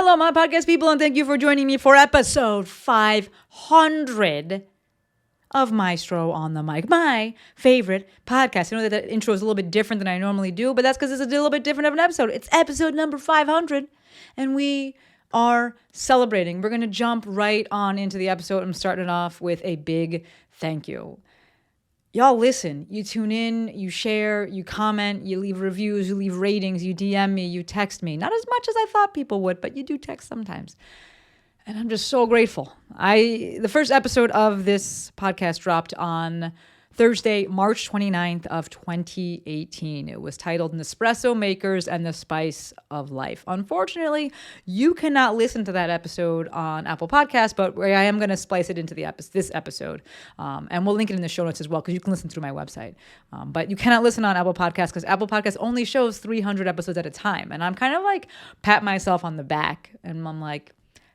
hello, my podcast people, and thank you for joining me for episode 500 of Maestro On The Mic, my favorite podcast. I know that intro is a little bit different than I normally do, but that's because it's a little bit different of an episode. It's episode number 500, and we are celebrating. We're going to jump right on into the episode. I'm starting it off with a big thank you. Y'all listen, you tune in, you share, you comment, you leave reviews, you leave ratings, you DM me, you text me. Not as much as I thought people would, but you do text sometimes. And I'm just so grateful. The first episode of this podcast dropped on Thursday, March 29th of 2018. It was titled Nespresso Makers and the Spice of Life. Unfortunately, you cannot listen to that episode on Apple Podcasts, but I am going to splice it into this episode. And we'll link it in the show notes as well, because you can listen through my website. But you cannot listen on Apple Podcasts because Apple Podcasts only shows 300 episodes at a time. And I'm kind of like pat myself on the back. And I'm like,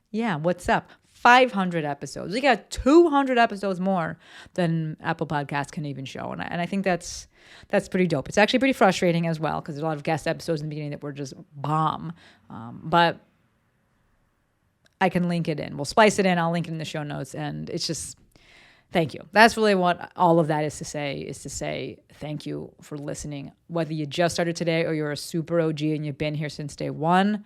yeah, what's up? 500 episodes. We got 200 episodes more than Apple Podcasts can even show. And I think that's pretty dope. It's actually pretty frustrating as well, because there's a lot of guest episodes in the beginning that were just bomb. But I can link it in. We'll splice it in. I'll link it in the show notes. And it's just, thank you. That's really what all of that is to say thank you for listening. Whether you just started today or you're a super OG and you've been here since day one,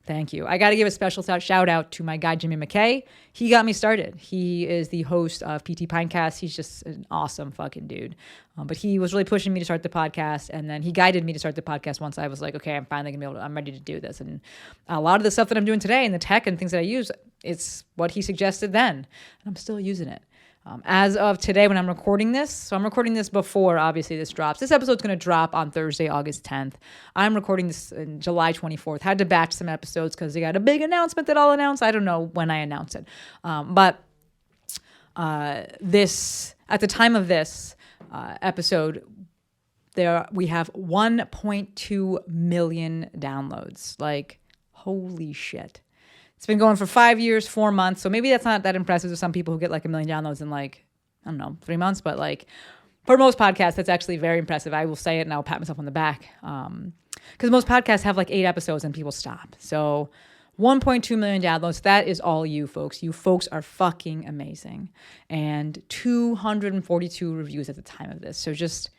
thank you. I got to give a special shout out to my guy, Jimmy McKay. He got me started. He is the host of PT Pinecast. He's just an awesome fucking dude. But he was really pushing me to start the podcast. And then he guided me to start the podcast once I was like, okay, I'm finally going to I'm ready to do this. And a lot of the stuff that I'm doing today and the tech and things that I use, it's what he suggested then. And I'm still using it. As of today, when I'm recording this, so I'm recording this before, obviously, this drops. This episode's going to drop on Thursday, August 10th. I'm recording this in July 24th. Had to batch some episodes because they got a big announcement that I'll announce. I don't know when I announce it. But at the time of this episode, we have 1.2 million downloads. Like, holy shit. It's been going for 5 years, 4 months. So maybe that's not that impressive to some people who get like 1 million downloads in like, I don't know, 3 months. But like for most podcasts, that's actually very impressive. I will say it and I'll pat myself on the back. Because most podcasts have like 8 episodes and people stop. So 1.2 million downloads. That is all you folks. You folks are fucking amazing. And 242 reviews at the time of this. So just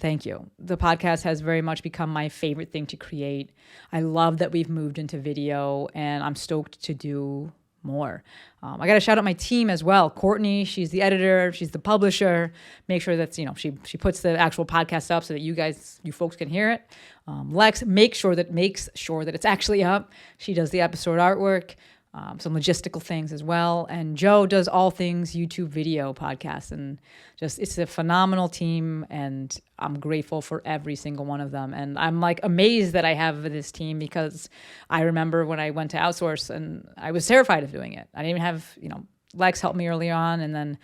thank you. The podcast has very much become my favorite thing to create. I love that we've moved into video, and I'm stoked to do more. I got to shout out my team as well. Courtney, she's the editor, she's the publisher. Make sure that's, she puts the actual podcast up so that you folks can hear it. Lex makes sure that it's actually up. She does the episode artwork. Some logistical things as well. And Joe does all things YouTube video podcasts, and it's a phenomenal team, and I'm grateful for every single one of them. And I'm like amazed that I have this team, because I remember when I went to outsource and I was terrified of doing it. I didn't even have, Lex helped me early on. And then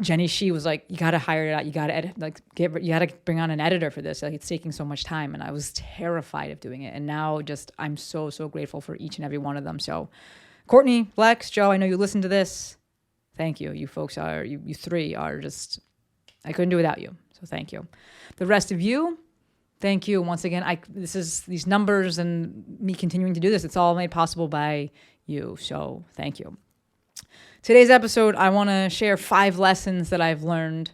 Jenny, she was like, you got to hire it out. You got to edit, you got to bring on an editor for this. Like, it's taking so much time. And I was terrified of doing it. And now I'm so, so grateful for each and every one of them. So Courtney, Lex, Joe, I know you listen to this. Thank you. You folks you three are just, I couldn't do without you. So thank you. The rest of you, thank you. Once again, these numbers and me continuing to do this, it's all made possible by you. So thank you. Today's episode, I want to share 5 lessons that I've learned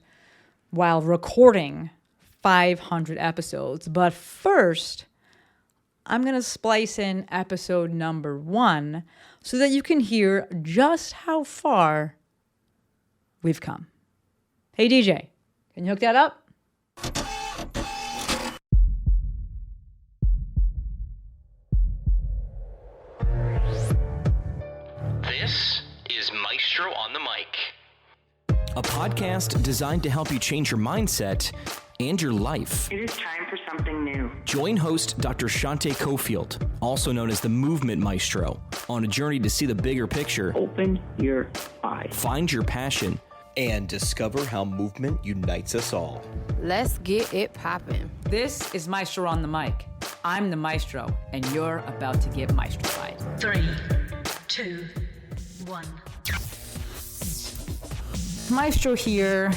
while recording 500 episodes. But first, I'm going to splice in episode number 1 so that you can hear just how far we've come. Hey, DJ, can you hook that up? This is Maestro On The Mic, a podcast designed to help you change your mindset and your life. It is time for something new. Join host Dr. Shante Cofield, also known as the Movement Maestro, on a journey to see the bigger picture. Open your eyes. Find your passion. And discover how movement unites us all. Let's get it poppin'. This is Maestro On The Mic. I'm the maestro, and you're about to get maestrofied. 3, 2, 1. Maestro here,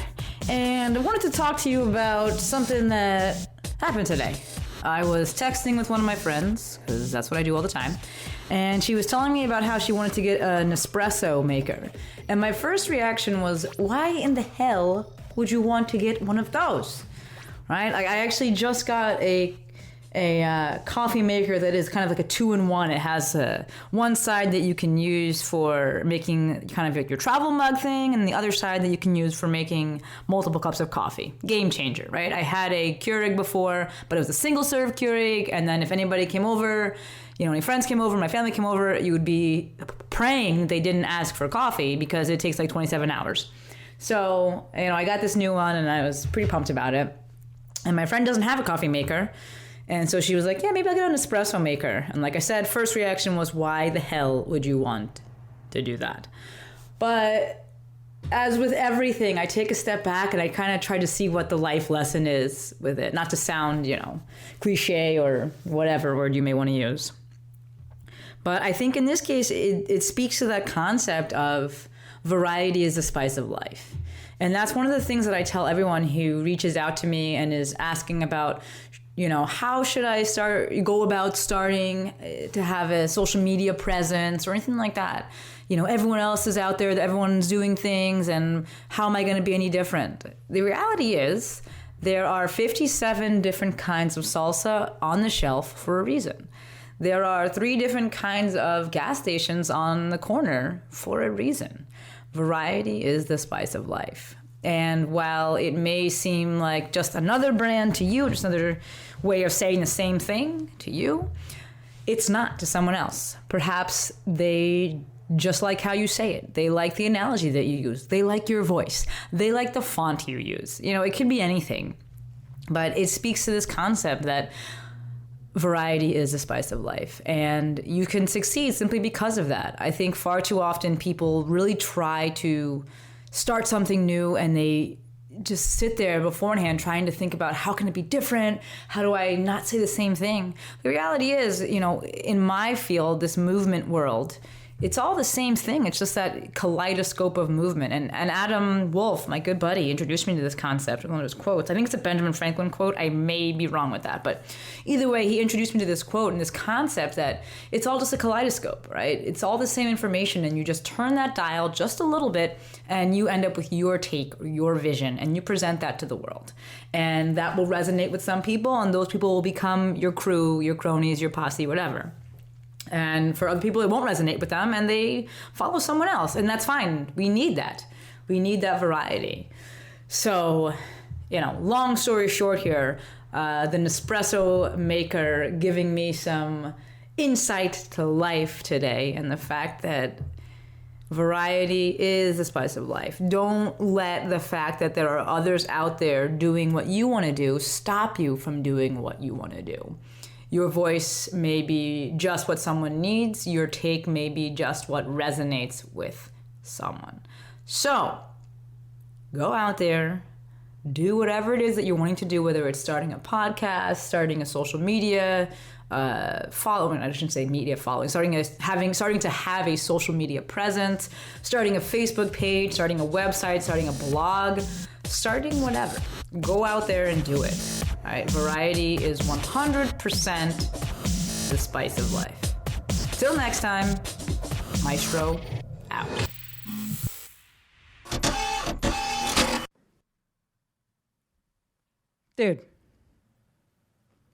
and I wanted to talk to you about something that happened today. I was texting with one of my friends, because that's what I do all the time, and she was telling me about how she wanted to get an espresso maker. And my first reaction was, why in the hell would you want to get one of those? Right? Like, I actually just got a coffee maker that is kind of like a 2-in-1. It has one side that you can use for making kind of like your travel mug thing, and the other side that you can use for making multiple cups of coffee. Game changer, right? I had a Keurig before, but it was a single serve Keurig, and then if anybody came over, any friends came over, my family came over, you would be praying they didn't ask for coffee because it takes like 27 hours. So, I got this new one and I was pretty pumped about it. And my friend doesn't have a coffee maker. And so she was like, yeah, maybe I'll get an espresso maker. And like I said, first reaction was, why the hell would you want to do that? But as with everything, I take a step back and I kind of try to see what the life lesson is with it. Not to sound, cliche or whatever word you may want to use. But I think in this case, it speaks to that concept of variety is the spice of life. And that's one of the things that I tell everyone who reaches out to me and is asking about, how should I go about starting to have a social media presence or anything like that. Everyone else is out there, everyone's doing things, and how am I going to be any different? The reality is there are 57 different kinds of salsa on the shelf for a reason. There are 3 different kinds of gas stations on the corner for a reason. Variety is the spice of life. And while it may seem like just another brand to you, just another way of saying the same thing to you, it's not to someone else. Perhaps they just like how you say it. They like the analogy that you use. They like your voice. They like the font you use. It could be anything. But it speaks to this concept that variety is the spice of life, and you can succeed simply because of that. I think far too often people really try to start something new and they just sit there beforehand trying to think about, how can it be different? How do I not say the same thing? The reality is, in my field, this movement world, it's all the same thing. It's just that kaleidoscope of movement. And Adam Wolf, my good buddy, introduced me to this concept with one of his quotes. I think it's a Benjamin Franklin quote. I may be wrong with that. But either way, he introduced me to this quote and this concept that it's all just a kaleidoscope, right? It's all the same information, and you just turn that dial just a little bit and you end up with your take, your vision, and you present that to the world. And that will resonate with some people, and those people will become your crew, your cronies, your posse, whatever. And for other people, it won't resonate with them, and they follow someone else. And that's fine. We need that. We need that variety. So, long story short here, the Nespresso maker giving me some insight to life today, and the fact that variety is the spice of life. Don't let the fact that there are others out there doing what you want to do stop you from doing what you want to do. Your voice may be just what someone needs. Your take may be just what resonates with someone. So, go out there, do whatever it is that you're wanting to do, whether it's starting a podcast, starting a social media, following, I shouldn't say media following, starting to have a social media presence, starting a Facebook page, starting a website, starting a blog, starting whatever. Go out there and do it. All right, variety is 100% the spice of life. Till next time, Maestro out. Dude,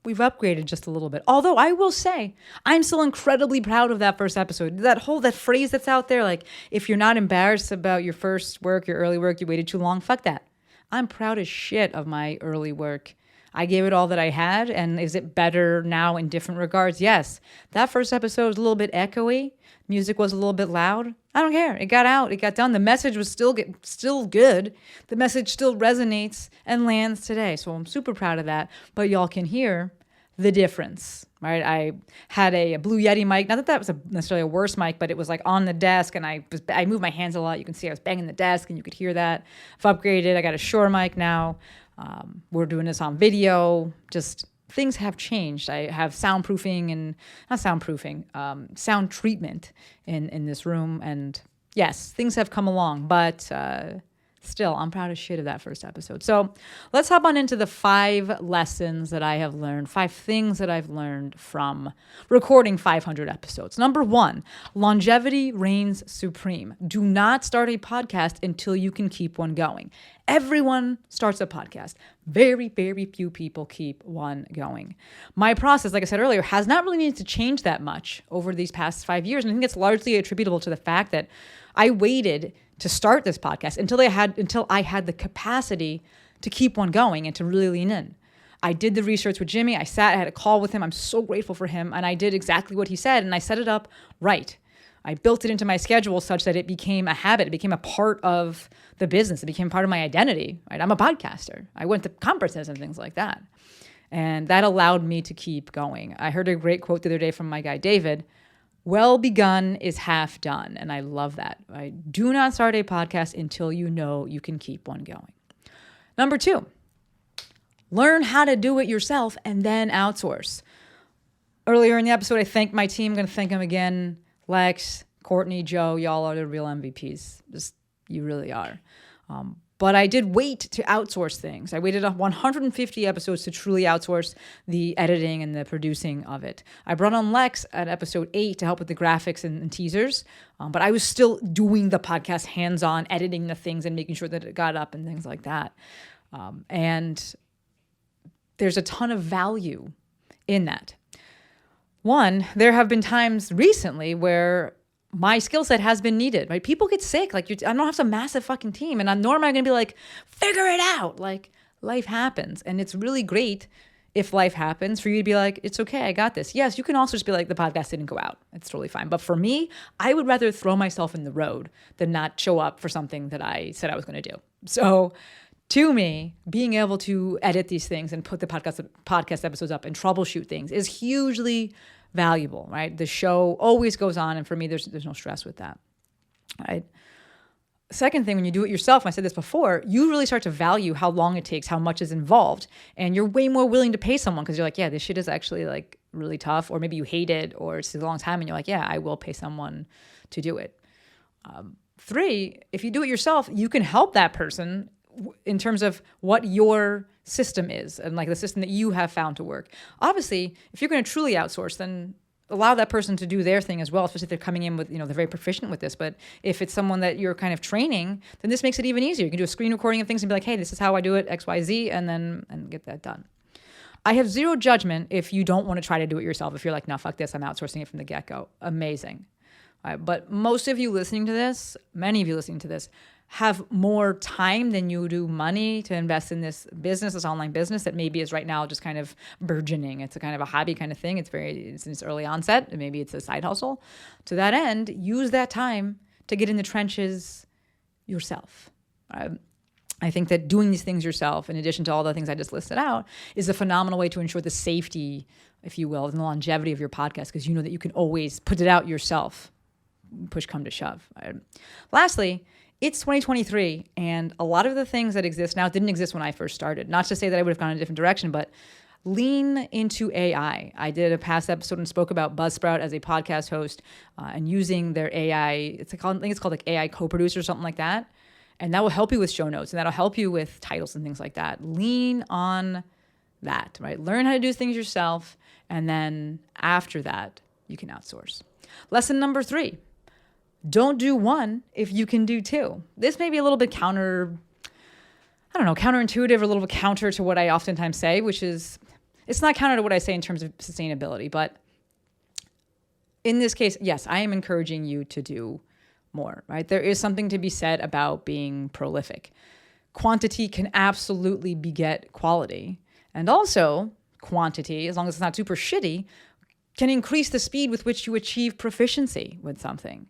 we've upgraded just a little bit. Although I will say, I'm still incredibly proud of that first episode. That phrase that's out there, like, if you're not embarrassed about your first work, your early work, you waited too long, fuck that. I'm proud as shit of my early work. I gave it all that I had, and is it better now in different regards? Yes. That first episode was a little bit echoey. Music was a little bit loud. I don't care. It got out. It got done. The message was still good. The message still resonates and lands today. So I'm super proud of that. But y'all can hear the difference, right? I had a Blue Yeti mic. Not that that was necessarily a worse mic, but it was like on the desk, and I moved my hands a lot. You can see I was banging the desk, and you could hear that. I've upgraded. I got a Shure mic now. We're doing this on video. Just things have changed. I have soundproofing and sound treatment in this room. And yes, things have come along, but Still, I'm proud as shit of that first episode. So let's hop on into the 5 lessons that I have learned, 5 things that I've learned from recording 500 episodes. Number 1, longevity reigns supreme. Do not start a podcast until you can keep one going. Everyone starts a podcast. Very, very few people keep one going. My process, like I said earlier, has not really needed to change that much over these past 5 years. And I think it's largely attributable to the fact that I waited to start this podcast until I had the capacity to keep one going and to really lean in. I did the research with Jimmy. I had a call with him. I'm so grateful for him. And I did exactly what he said. And I set it up right. I built it into my schedule such that it became a habit. It became a part of the business. It became part of my identity. Right? I'm a podcaster. I went to conferences and things like that. And that allowed me to keep going. I heard a great quote the other day from my guy, David. Well begun is half done. And I love that. Right? Do not start a podcast until you know you can keep one going. Number 2, learn how to do it yourself and then outsource. Earlier in the episode, I thanked my team. I'm going to thank them again. Lex, Courtney, Joe, y'all are the real MVPs. You really are. But I did wait to outsource things. I waited 150 episodes to truly outsource the editing and the producing of it. I brought on Lex at episode 8 to help with the graphics and teasers, but I was still doing the podcast hands-on, editing the things and making sure that it got up and things like that. And there's a ton of value in that. One, there have been times recently where my skill set has been needed, right? People get sick. Like, I don't have some massive fucking team. And nor am I going to be like, figure it out. Like, life happens. And it's really great if life happens for you to be like, it's okay, I got this. Yes, you can also just be like, the podcast didn't go out. It's totally fine. But for me, I would rather throw myself in the road than not show up for something that I said I was going to do. So to me, being able to edit these things and put the podcast episodes up and troubleshoot things is hugely valuable, right? The show always goes on, and for me, there's no stress with that, right? Second thing, when you do it yourself, and I said this before, you really start to value how long it takes, how much is involved, and you're way more willing to pay someone because you're like, yeah, this shit is actually like really tough, or maybe you hate it, or it's a long time, and you're like, yeah, I will pay someone to do it. 3, if you do it yourself, you can help that person in terms of what your system is and like the system that you have found to work. Obviously, if you're going to truly outsource, then allow that person to do their thing as well, especially if they're coming in with, they're very proficient with this. But if it's someone that you're kind of training, then this makes it even easier. You can do a screen recording of things and be like, hey, this is how I do it, X, Y, Z, and get that done. I have zero judgment if you don't want to try to do it yourself. If you're like, no, fuck this, I'm outsourcing it from the get-go. Amazing. But most of you listening to this, many of you listening to this, have more time than you do money to invest in this business, this online business that maybe is right now just kind of burgeoning. It's a kind of a hobby kind of thing. It's in its early onset. Maybe it's a side hustle. To that end, use that time to get in the trenches yourself. I think that doing these things yourself, in addition to all the things I just listed out, is a phenomenal way to ensure the safety, if you will, and the longevity of your podcast, because you know that you can always put it out yourself, push come to shove. Lastly, it's 2023, and a lot of the things that exist now didn't exist when I first started. Not to say that I would have gone in a different direction, but lean into AI. I did a past episode and spoke about Buzzsprout as a podcast host and using their AI. I think it's called like AI co-producer or something like that. And that will help you with show notes, and that'll help you with titles and things like that. Lean on that, right? Learn how to do things yourself, and then after that, you can outsource. Lesson number 3. Don't do one if you can do 2. This may be a little bit counterintuitive, or a little bit counter to what I oftentimes say, which is, it's not counter to what I say in terms of sustainability, but in this case, yes, I am encouraging you to do more, right? There is something to be said about being prolific. Quantity can absolutely beget quality. And also, quantity, as long as it's not super shitty, can increase the speed with which you achieve proficiency with something.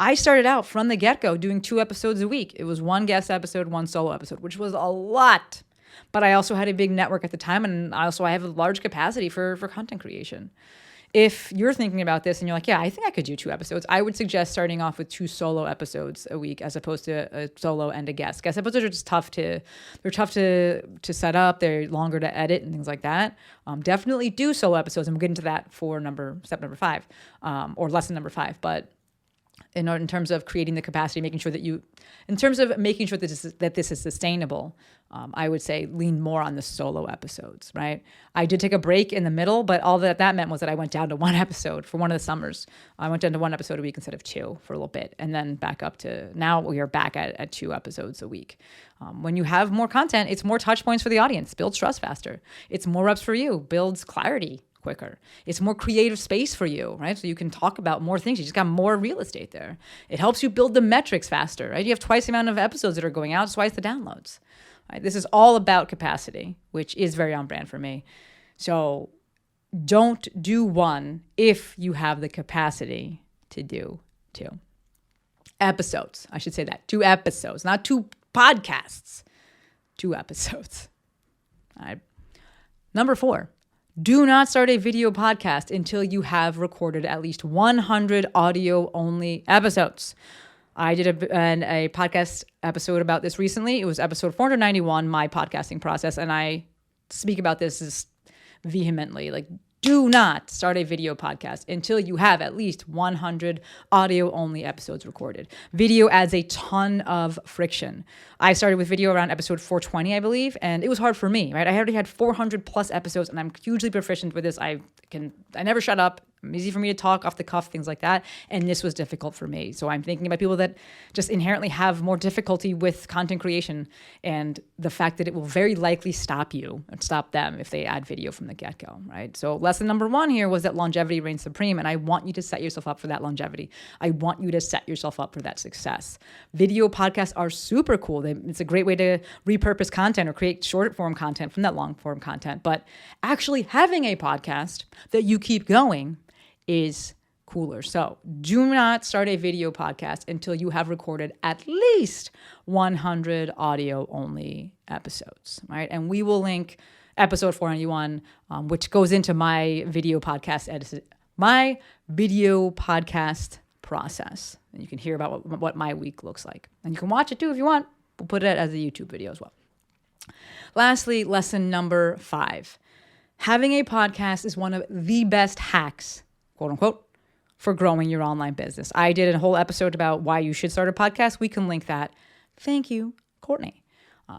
I started out from the get-go doing 2 episodes a week. It was 1 guest episode, 1 solo episode, which was a lot. But I also had a big network at the time, and I have a large capacity for content creation. If you're thinking about this and you're like, yeah, I think I could do 2 episodes, I would suggest starting off with 2 solo episodes a week as opposed to a solo and a guest. Guest episodes are just tough to set up. They're longer to edit and things like that. Definitely do solo episodes, and we'll get into that for step number 5, or lesson number 5. But in terms of creating the capacity, making sure that this is sustainable, I would say lean more on the solo episodes, right? I did take a break in the middle, but all that meant was that I went down to one episode for one of the summers. I went down to one episode a week instead of two for a little bit, and then back up to now we are back at 2 episodes a week. When you have more content, it's more touch points for the audience, builds trust faster. It's more reps for you, builds clarity quicker. It's more creative space for you, right? So you can talk about more things. You just got more real estate there. It helps you build the metrics faster, right? You have twice the amount of episodes that are going out, twice the downloads. Right? This is all about capacity, which is very on brand for me. So don't do one if you have the capacity to do 2 episodes. I should say that 2 episodes, not 2 podcasts, 2 episodes. All right. Number 4. Do not start a video podcast until you have recorded at least 100 audio-only episodes. I did a podcast episode about this recently. It was episode 491, my podcasting process, and I speak about this vehemently. Like, do not start a video podcast until you have at least 100 audio-only episodes recorded. Video adds a ton of friction. I started with video around episode 420, I believe, and it was hard for me, right? I already had 400 plus episodes, and I'm hugely proficient with this. I never shut up. It's easy for me to talk off the cuff, things like that. And this was difficult for me. So I'm thinking about people that just inherently have more difficulty with content creation and the fact that it will very likely stop them if they add video from the get-go, right? So lesson number 1 here was that longevity reigns supreme. And I want you to set yourself up for that longevity. I want you to set yourself up for that success. Video podcasts are super cool. It's a great way to repurpose content or create short form content from that long form content. But actually having a podcast that you keep going is cooler. So do not start a video podcast until you have recorded at least 100 audio only episodes, right? And we will link episode 491, which goes into my video podcast process. And you can hear about what my week looks like. And you can watch it too if you want. We'll put it as a YouTube video as well. Lastly, lesson number 5. Having a podcast is one of the best hacks, quote unquote, for growing your online business. I did a whole episode about why you should start a podcast. We can link that. Thank you, Courtney.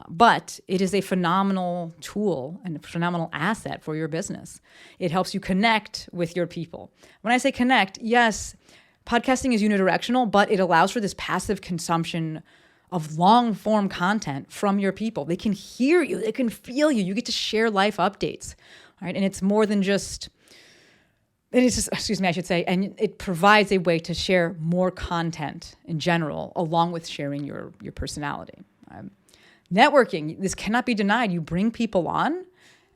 But it is a phenomenal tool and a phenomenal asset for your business. It helps you connect with your people. When I say connect, yes, podcasting is unidirectional, but it allows for this passive consumption of long form content from your people. They can hear you. They can feel you. You get to share life updates, right? And it's more than just... and it provides a way to share more content in general, along with sharing your personality. Networking, this cannot be denied. You bring people on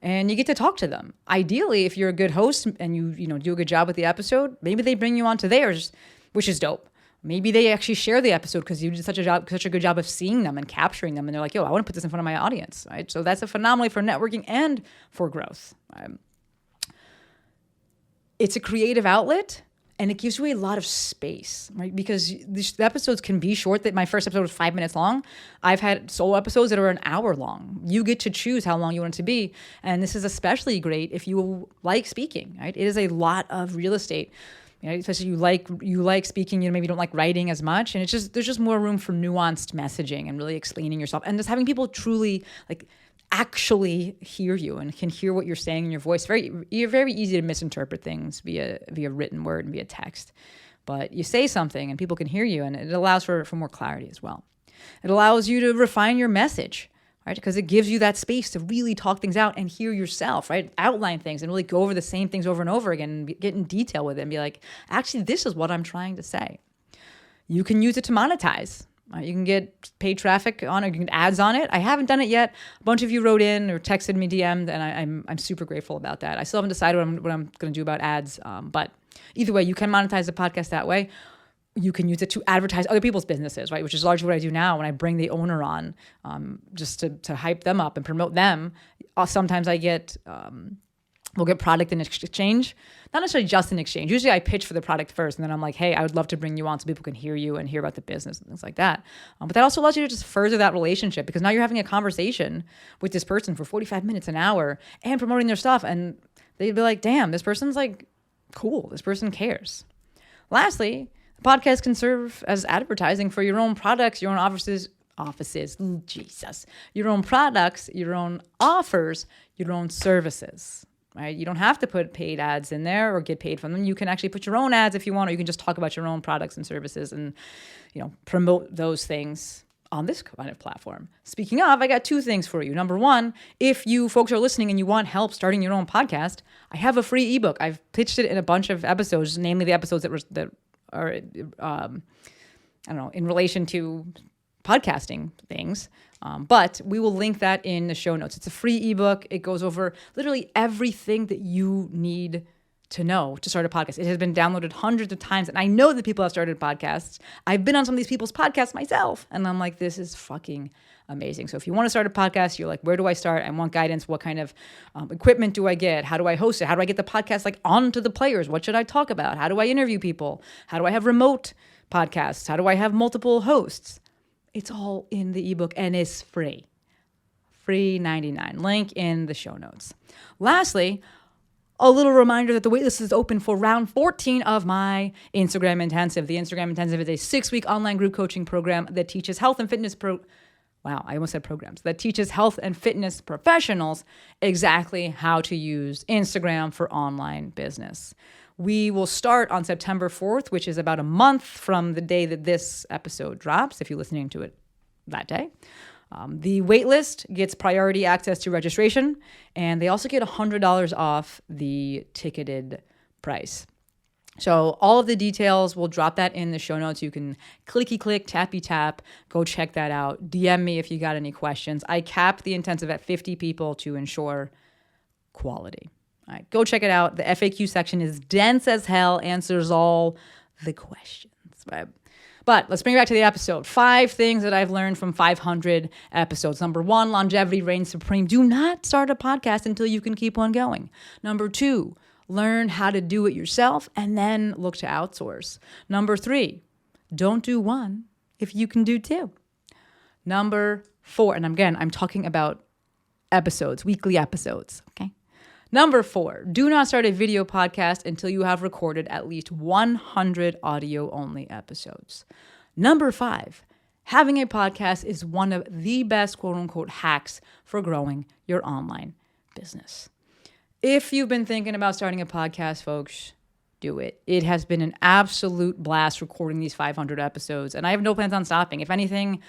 and you get to talk to them. Ideally, if you're a good host and you do a good job with the episode, maybe they bring you on to theirs, which is dope. Maybe they actually share the episode because you did such a good job of seeing them and capturing them. And they're like, yo, I want to put this in front of my audience, right? So that's a phenomenal for networking and for growth. It's a creative outlet and it gives you a lot of space, right? Because the episodes can be short. That my first episode was 5 minutes long. I've had solo episodes that are an hour long. You get to choose how long you want it to be. And this is especially great if you like speaking, right? It is a lot of real estate. Especially you like speaking, maybe you don't like writing as much. And there's just more room for nuanced messaging and really explaining yourself. And just having people truly actually hear you and can hear what you're saying in your voice. You're very easy to misinterpret things via written word and via text. But you say something and people can hear you, and it allows for more clarity as well. It allows you to refine your message, right? Because it gives you that space to really talk things out and hear yourself, right? Outline things and really go over the same things over and over again and get in detail with it and be like, actually, this is what I'm trying to say. You can use it to monetize. You can get paid traffic on it. You can get ads on it. I haven't done it yet. A bunch of you wrote in or texted me, DM'd, and I'm super grateful about that. I still haven't decided what I'm going to do about ads. But either way, you can monetize the podcast that way. You can use it to advertise other people's businesses, right? Which is largely what I do now when I bring the owner on, just to hype them up and promote them. Sometimes I get... we'll get product in exchange, not necessarily just in exchange. Usually I pitch for the product first, and then I'm like, hey, I would love to bring you on so people can hear you and hear about the business and things like that. But that also allows you to just further that relationship, because now you're having a conversation with this person for 45 minutes, an hour, and promoting their stuff. And they'd be like, damn, this person's like cool. This person cares. Lastly, podcast can serve as advertising for your own products, your own offices, your own products, your own offers, your own services, right? You don't have to put paid ads in there or get paid from them. You can actually put your own ads if you want, or you can just talk about your own products and services and, promote those things on this kind of platform. Speaking of, I got 2 things for you. Number 1, if you folks are listening and you want help starting your own podcast, I have a free ebook. I've pitched it in a bunch of episodes, namely the episodes that are in relation to podcasting things. But we will link that in the show notes. It's a free ebook. It goes over literally everything that you need to know to start a podcast. It has been downloaded hundreds of times. And I know that people have started podcasts. I've been on some of these people's podcasts myself. And I'm like, this is fucking amazing. So if you want to start a podcast, you're like, where do I start? I want guidance. What kind of equipment do I get? How do I host it? How do I get the podcast onto the players? What should I talk about? How do I interview people? How do I have remote podcasts? How do I have multiple hosts? It's all in the ebook and it's free. Free 99. Link in the show notes. Lastly, a little reminder that the waitlist is open for round 14 of my Instagram Intensive. The Instagram Intensive is a 6-week online group coaching program that teaches health and fitness that teaches health and fitness professionals exactly how to use Instagram for online business. We will start on September 4th, which is about a month from the day that this episode drops, if you're listening to it that day. The waitlist gets priority access to registration, and they also get $100 off the ticketed price. So all of the details, we'll drop that in the show notes. You can clicky click, tappy tap, go check that out. DM me if you got any questions. I cap the intensive at 50 people to ensure quality. All right, go check it out. The FAQ section is dense as hell, answers all the questions, right? But let's bring it back to the episode. 5 things that I've learned from 500 episodes. Number 1, longevity reigns supreme. Do not start a podcast until you can keep one going. Number 2, learn how to do it yourself and then look to outsource. Number 3, don't do one if you can do 2. Number 4, and again, I'm talking about episodes, weekly episodes, okay? Number 4, do not start a video podcast until you have recorded at least 100 audio-only episodes. Number 5, having a podcast is one of the best quote-unquote hacks for growing your online business. If you've been thinking about starting a podcast, folks, do it. It has been an absolute blast recording these 500 episodes, and I have no plans on stopping. If anything,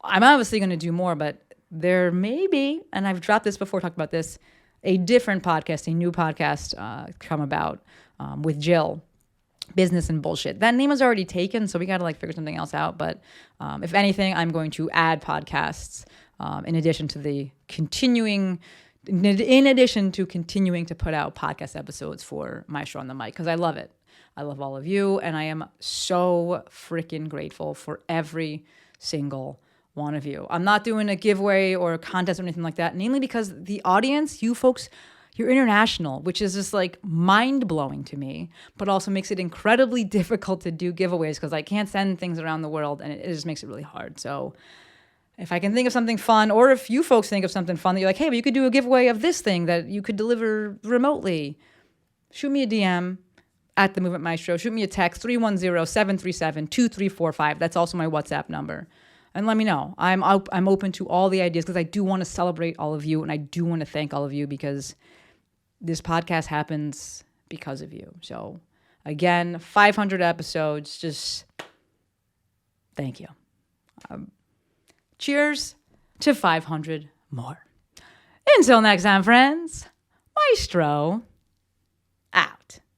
I'm obviously going to do more, but there may be, and I've dropped this before, talked about this, a different podcast, a new podcast come about with Jill, Business and Bullshit. That name is already taken, so we got to figure something else out. But if anything, I'm going to add podcasts in addition to continuing to put out podcast episodes for Maestro On The Mic, because I love it. I love all of you, and I am so freaking grateful for every single one of you. I'm not doing a giveaway or a contest or anything like that, namely because the audience, you folks, you're international, which is just mind-blowing to me, but also makes it incredibly difficult to do giveaways because I can't send things around the world, and it just makes it really hard. So if I can think of something fun, or if you folks think of something fun that you're like, hey, but you could do a giveaway of this thing that you could deliver remotely, shoot me a DM at The Movement Maestro. Shoot me a text, 310-737-2345. That's also my WhatsApp number. And let me know. I'm open to all the ideas because I do want to celebrate all of you, and I do want to thank all of you because this podcast happens because of you. So again, 500 episodes, just thank you. Cheers to 500 more. Until next time, friends, Maestro out.